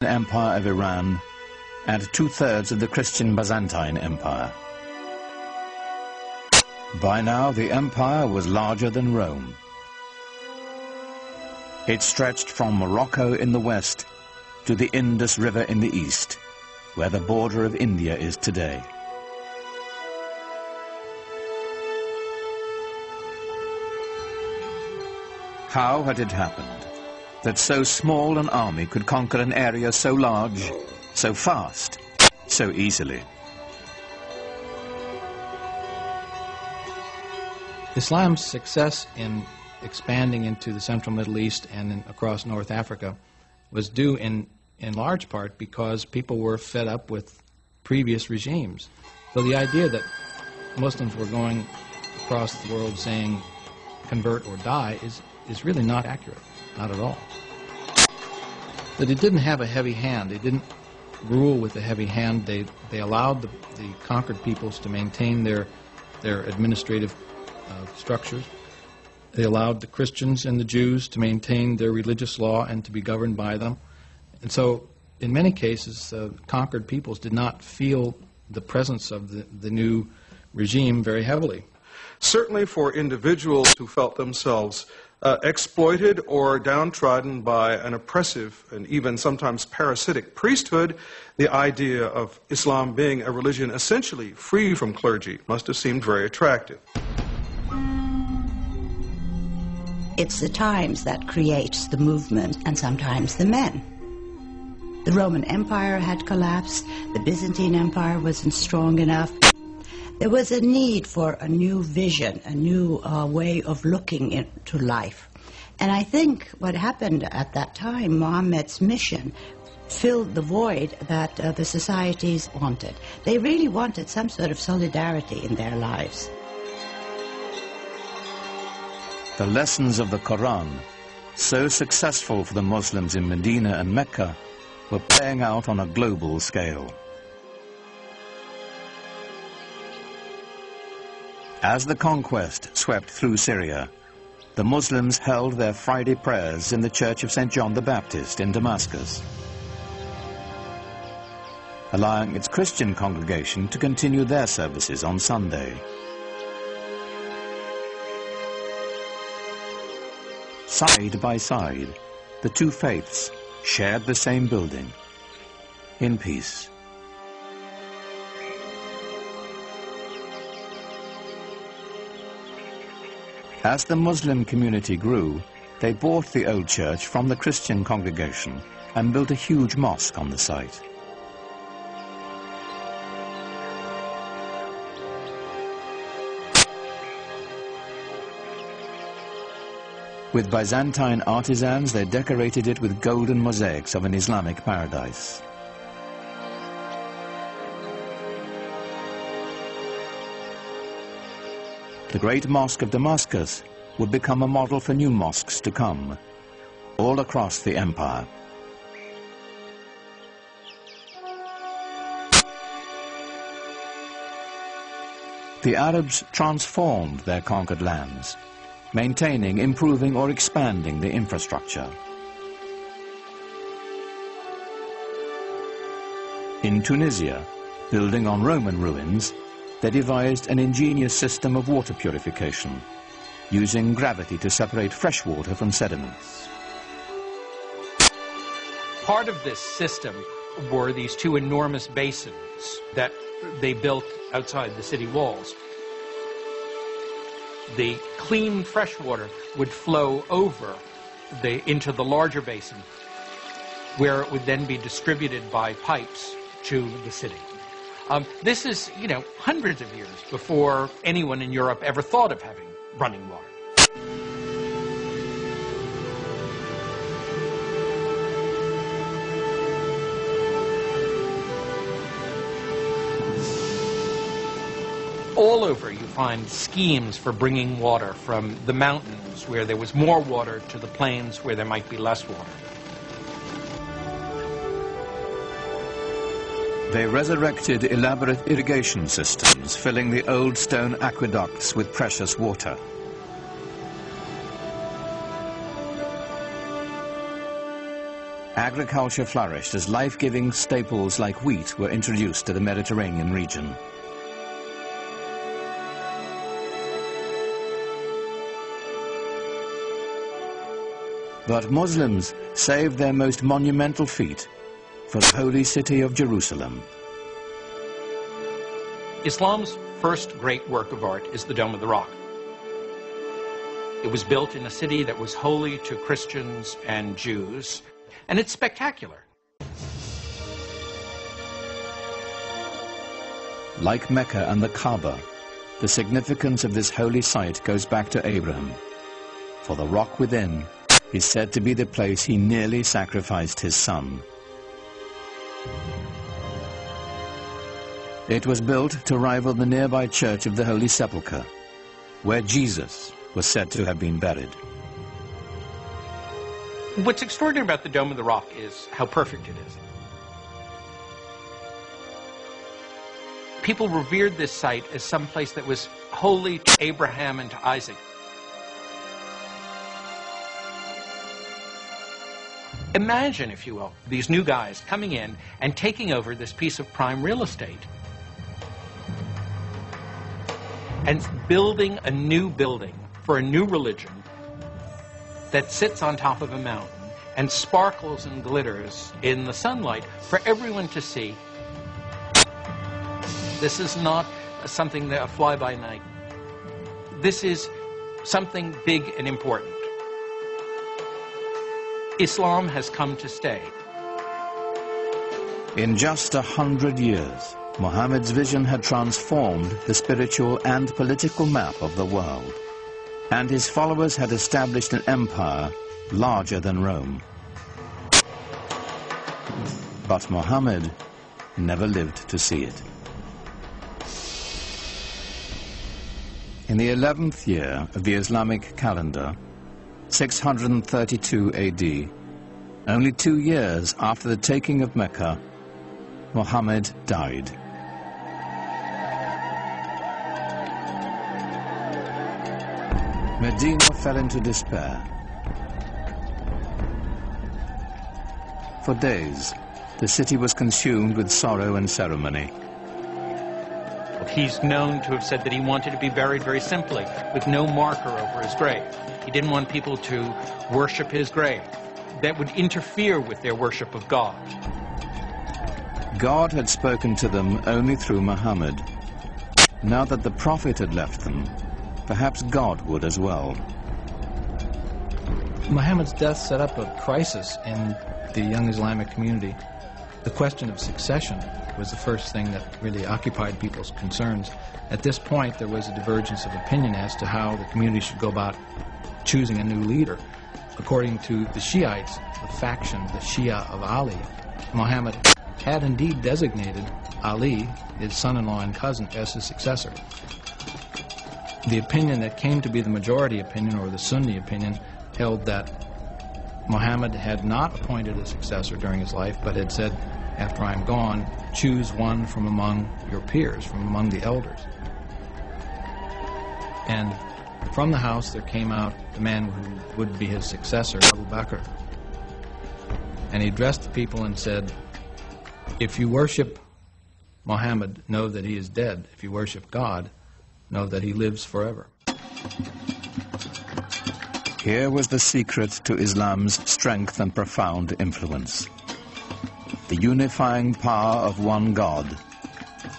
Empire of Iran and 2/3 of the Christian Byzantine Empire. By now, the empire was larger than Rome. It stretched from Morocco in the west to the Indus River in the east, where the border of India is today. How had it happened that so small an army could conquer an area so large, so fast, so easily? Islam's success in expanding into the central Middle East and across North Africa was due in large part because people were fed up with previous regimes. So the idea that Muslims were going across the world saying convert or die is really not accurate, not at all. That it didn't have a heavy hand. They didn't rule with a heavy hand. They allowed the conquered peoples to maintain their administrative structures. They allowed the Christians and the Jews to maintain their religious law and to be governed by them. And so, in many cases, conquered peoples did not feel the presence of the new regime very heavily. Certainly for individuals who felt themselves exploited or downtrodden by an oppressive and even sometimes parasitic priesthood, the idea of Islam being a religion essentially free from clergy must have seemed very attractive. It's the times that creates the movement and sometimes the men. The Roman Empire had collapsed, the Byzantine Empire wasn't strong enough. There was a need for a new vision, a new way of looking into life. And I think what happened at that time, Muhammad's mission, filled the void that the societies wanted. They really wanted some sort of solidarity in their lives. The lessons of the Quran, so successful for the Muslims in Medina and Mecca, were playing out on a global scale. As the conquest swept through Syria, the Muslims held their Friday prayers in the Church of St. John the Baptist in Damascus, allowing its Christian congregation to continue their services on Sunday. Side by side, the two faiths shared the same building, in peace. As the Muslim community grew, they bought the old church from the Christian congregation and built a huge mosque on the site. With Byzantine artisans, they decorated it with golden mosaics of an Islamic paradise. The great mosque of Damascus would become a model for new mosques to come, all across the empire. The Arabs transformed their conquered lands, maintaining, improving, or expanding the infrastructure. In Tunisia, building on Roman ruins, they devised an ingenious system of water purification, using gravity to separate fresh water from sediments. Part of this system were these two enormous basins that they built outside the city walls. The clean fresh water would flow over into the larger basin, where it would then be distributed by pipes to the city. This is, hundreds of years before anyone in Europe ever thought of having running water. All over you find schemes for bringing water from the mountains where there was more water to the plains where there might be less water. They resurrected elaborate irrigation systems, filling the old stone aqueducts with precious water. agriculture flourished as life-giving staples like wheat were introduced to the Mediterranean region. But Muslims saved their most monumental feat for the holy city of Jerusalem. Islam's first great work of art is the Dome of the Rock. It was built in a city that was holy to Christians and Jews, and it's spectacular. Like Mecca and the Kaaba, the significance of this holy site goes back to Abraham, for the rock within is said to be the place he nearly sacrificed his son. It was built to rival the nearby Church of the Holy Sepulchre, where Jesus was said to have been buried. What's extraordinary about the Dome of the Rock is how perfect it is. People revered this site as some place that was holy to Abraham and to Isaac. Imagine, if you will, these new guys coming in and taking over this piece of prime real estate and building a new building for a new religion that sits on top of a mountain and sparkles and glitters in the sunlight for everyone to see. This is not something that a fly-by-night. This is something big and important. Islam has come to stay. In just 100 years, Muhammad's vision had transformed the spiritual and political map of the world, and his followers had established an empire larger than Rome. But Muhammad never lived to see it. In the 11th year of the Islamic calendar, 632 AD, only 2 years after the taking of Mecca, Muhammad died. Medina fell into despair. For days, the city was consumed with sorrow and ceremony. He's known to have said that he wanted to be buried very simply, with no marker over his grave. He didn't want people to worship his grave. That would interfere with their worship of God. God had spoken to them only through Muhammad. Now that the Prophet had left them, perhaps God would as well. Muhammad's death set up a crisis in the young Islamic community. The question of succession was the first thing that really occupied people's concerns. At this point, there was a divergence of opinion as to how the community should go about choosing a new leader. According to the Shiites, the faction, the Shia of Ali, Muhammad had indeed designated Ali, his son-in-law and cousin, as his successor. The opinion that came to be the majority opinion, or the Sunni opinion, held that Muhammad had not appointed a successor during his life, but had said, after I'm gone, choose one from among your peers, from among the elders. And from the house there came out the man who would be his successor, Abu Bakr. And he addressed the people and said, if you worship Muhammad, know that he is dead. If you worship God, know that he lives forever. Here was the secret to Islam's strength and profound influence. The unifying power of one God,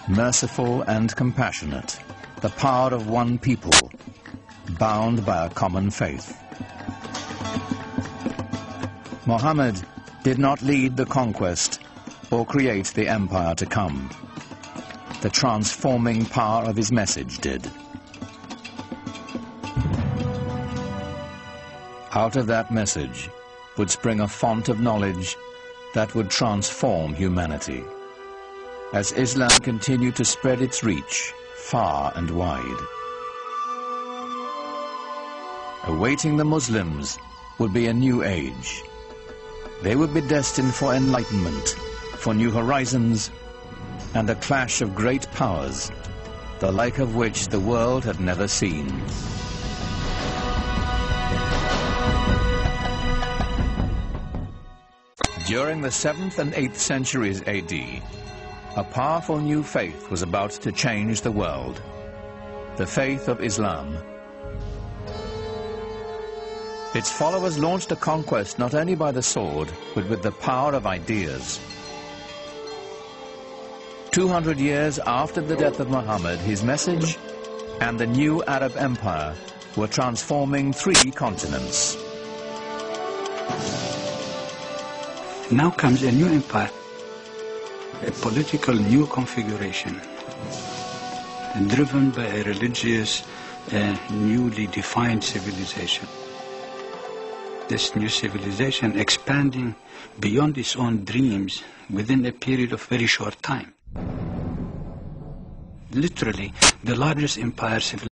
merciful and compassionate, the power of one people, bound by a common faith. Muhammad did not lead the conquest or create the empire to come. The transforming power of his message did. Out of that message would spring a font of knowledge that would transform humanity, as Islam continued to spread its reach far and wide. Awaiting the Muslims would be a new age. They would be destined for enlightenment, for new horizons, and a clash of great powers, the like of which the world had never seen. During the 7th and 8th centuries AD, a powerful new faith was about to change the world, the faith of Islam. Its followers launched a conquest not only by the sword, but with the power of ideas. 200 years after the death of Muhammad, his message and the new Arab Empire were transforming 3 continents. Now comes a new empire, a political new configuration, driven by a religious, newly defined civilization. This new civilization expanding beyond its own dreams within a period of very short time. Literally, the largest empire civilization